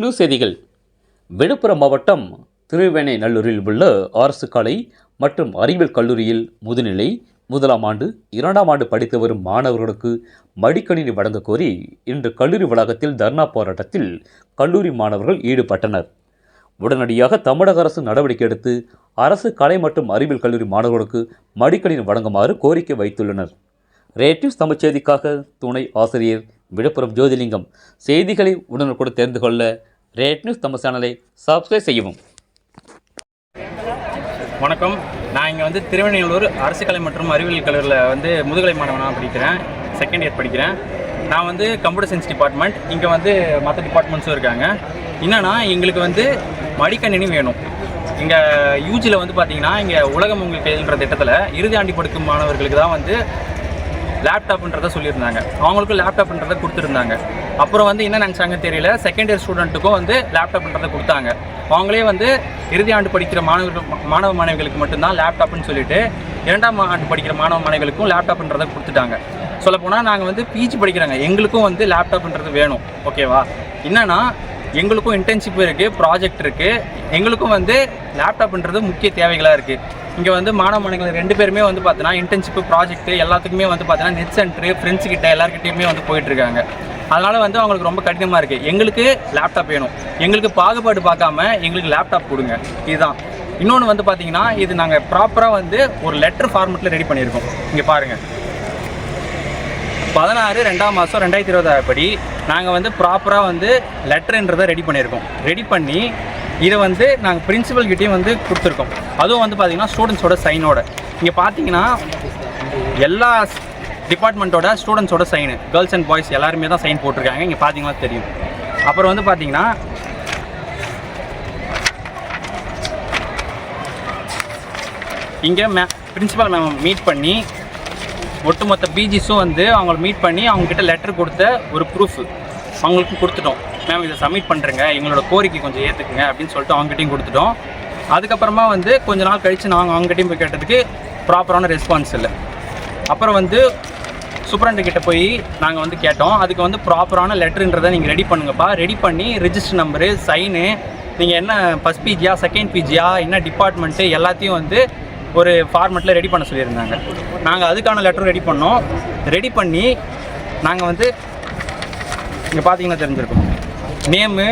News செய்திகள். விழுப்புரம் மாவட்டம் திருவேனைநல்லூரில் உள்ள அரசு கலை மற்றும் அறிவியல் கல்லூரியில் முதுநிலை 1ஆம் ஆண்டு 2ஆம் ஆண்டு படித்து வரும் மாணவர்களுக்கு மடிக்கணினி வழங்க கோரி இன்று கல்லூரி வளாகத்தில் தர்ணா போராட்டத்தில் கல்லூரி மாணவர்கள் ஈடுபட்டனர். உடனடியாக தமிழக அரசு நடவடிக்கை எடுத்து அரசு கலை மற்றும் அறிவியல் கல்லூரி மாணவர்களுக்கு மடிக்கணினி வழங்குமாறு கோரிக்கை வைத்துள்ளனர். ரேட் நியூஸ் தமிழ் செய்திக்காக துணை ஆசிரியர் விழுப்புரம் ஜோதிலிங்கம். செய்திகளை உடனுக்குடன் தெரிந்து கொள்ள ரேட் நியூஸ் தமிழ் சேனலை சப்ஸ்கிரைப் செய்யவும். வணக்கம். நான் இங்கே திருவேனைநல்லூர் அரசு கலை மற்றும் அறிவியல் கல்லூரியில் முதுகலை மாணவனாக படிக்கிறேன். செகண்ட் இயர் படிக்கிறேன். நான் கம்ப்யூட்டர் சயின்ஸ் டிபார்ட்மெண்ட். இங்கே மற்ற டிபார்ட்மெண்ட்ஸும் இருக்காங்க. என்னென்னா எங்களுக்கு மடிக்கணினி வேணும். இங்கே யூஜியில் பார்த்தீங்கன்னா இங்கே உலகம் உங்களுக்கு கையில்ன்ற திட்டத்தில் இறுதி ஆண்டு படிக்கும் மாணவர்களுக்கு தான் லேப்டாப்ன்றதை சொல்லியிருந்தாங்க. அவங்களுக்கும் லேப்டாப்ன்றதை கொடுத்துருந்தாங்க. அப்புறம் என்ன நினச்சாங்க தெரியல, செகண்ட் இயர் ஸ்டூடெண்ட்டுக்கும் லேப்டாப்ன்றதை கொடுத்தாங்க. அவங்களே இறுதி ஆண்டு படிக்கிற மாணவ மாணவிகளுக்கு மட்டும்தான் லேப்டாப்னு சொல்லிட்டு 2ஆம் ஆண்டு படிக்கிற மாணவ மாணவிகளுக்கும் லேப்டாப்ன்றதை கொடுத்துட்டாங்க. சொல்லப்போனால் நாங்கள் பிஜி படிக்கிறாங்க, எங்களுக்கும் லேப்டாப்ன்றது வேணும். ஓகேவா? என்னன்னா எங்களுக்கும் இன்டர்ன்ஷிப் இருக்குது, ப்ராஜெக்ட் இருக்குது. எங்களுக்கும் லேப்டாப்ன்றது முக்கிய தேவைகளாக இருக்குது. இங்கே மாணவ மாணவிகள் 2 பேருமே பார்த்தீங்கன்னா இன்டர்ன்ஷிப்பு ப்ராஜெக்ட் எல்லாத்துக்குமே பார்த்தீங்கன்னா நெட் சென்டரு ஃப்ரெண்ட்ஸுக்கிட்ட எல்லாருக்கிட்டையுமே போயிட்டுருக்காங்க. அதனால் அவங்களுக்கு ரொம்ப கடினமாக இருக்குது. எங்களுக்கு லேப்டாப் வேணும். எங்களுக்கு பாகுபாடு பார்க்காம எங்களுக்கு லேப்டாப் கொடுங்க. இதுதான். இன்னொன்று பார்த்தீங்கன்னா இது நாங்கள் ப்ராப்பராக ஒரு லெட்டர் ஃபார்மெட்டில் ரெடி பண்ணியிருக்கோம். இங்கே பாருங்கள், 16/2/2020 படி நாங்கள் ப்ராப்பராக லெட்டருன்றதை ரெடி பண்ணியிருக்கோம். ரெடி பண்ணி இதை நாங்கள் பிரின்சிபல்கிட்டையும் கொடுத்துருக்கோம். அதுவும் பார்த்தீங்கன்னா ஸ்டூடெண்ட்ஸோட சைனோட. இங்கே பார்த்தீங்கன்னா எல்லா டிபார்ட்மெண்ட்டோட ஸ்டூடெண்ட்ஸோட சைனு, கேர்ள்ஸ் அண்ட் பாய்ஸ் எல்லாருமே தான் சைன் போட்டிருக்காங்க. இங்கே பார்த்தீங்கன்னா தெரியும். அப்புறம் பார்த்தீங்கன்னா இங்கே பிரின்சிபல் மேம் மீட் பண்ணி ஒட்டுமொத்த பிஜிஸும் அவங்கள மீட் பண்ணி அவங்கக்கிட்ட லெட்டர் கொடுத்த ஒரு ப்ரூஃப் அவங்களுக்கு கொடுத்துட்டோம். மேம் இதை சப்மிட் பண்ணுறேங்க, எங்களோட கோரிக்கை கொஞ்சம் ஏற்றுக்குங்க அப்படின்னு சொல்லிட்டு அவங்ககிட்டையும் கொடுத்துட்டோம். அதுக்கப்புறமா கொஞ்ச நாள் கழித்து நாங்கள் அவங்ககிட்டையும் போய் கேட்டதுக்கு ப்ராப்பரான ரெஸ்பான்ஸ் இல்லை. அப்புறம் சூப்பரண்ட்கிட்ட போய் நாங்கள் கேட்டோம். அதுக்கு ப்ராப்பரான லெட்டருன்றதை நீங்கள் ரெடி பண்ணுங்கப்பா, ரெடி பண்ணி ரிஜிஸ்டர் நம்பரு, சைனு, நீங்கள் என்ன ஃபஸ்ட் பிஜியா செகண்ட் பிஜியா என்ன டிபார்ட்மெண்ட்டு எல்லாத்தையும் ஒரு ஃபார்மெட்டில் ரெடி பண்ண சொல்லியிருந்தாங்க. நாங்கள் அதுக்கான லெட்டர் ரெடி பண்ணோம். ரெடி பண்ணி நாங்கள் இங்கே பார்த்தீங்கன்னா தெரிஞ்சிருக்கோம். Name,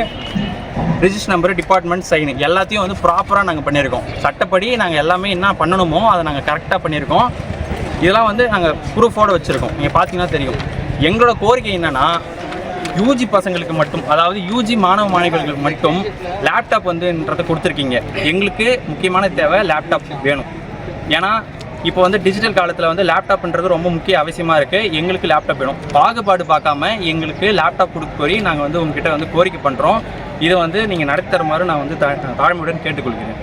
register number, department, sign எல்லாத்தையும் ப்ராப்பராக நாங்கள் பண்ணியிருக்கோம். சட்டப்படி நாங்கள் எல்லாமே என்ன பண்ணணுமோ அதை நாங்கள் கரெக்டாக பண்ணியிருக்கோம். இதெல்லாம் நாங்கள் ப்ரூஃபோடு வச்சுருக்கோம். நீங்கள் பார்த்தீங்கன்னா தெரியும். எங்களோட கோரிக்கை என்னென்னா யூஜி பசங்களுக்கு மட்டும், அதாவது யூஜி மாணவ மாணவிகளுக்கு மட்டும் லேப்டாப் ன்றதை கொடுத்துருக்கீங்க. எங்களுக்கு முக்கியமான தேவை லேப்டாப் வேணும். ஏன்னா இப்போ டிஜிட்டல் காலத்தில் லேப்டாப்ன்றது ரொம்ப முக்கிய அவசியமாக இருக்குது. எங்களுக்கு லேப்டாப் வேணும். பாகுபாடு பார்க்காம எங்களுக்கு லேப்டாப் கொடுக்க கோரி நாங்கள் உங்ககிட்ட கோரிக்கை பண்ணுறோம். இதை நீங்கள் நடத்தி தருமாறு நான் தாழ்மையுடன் கேட்டுக்கொள்கிறேன்.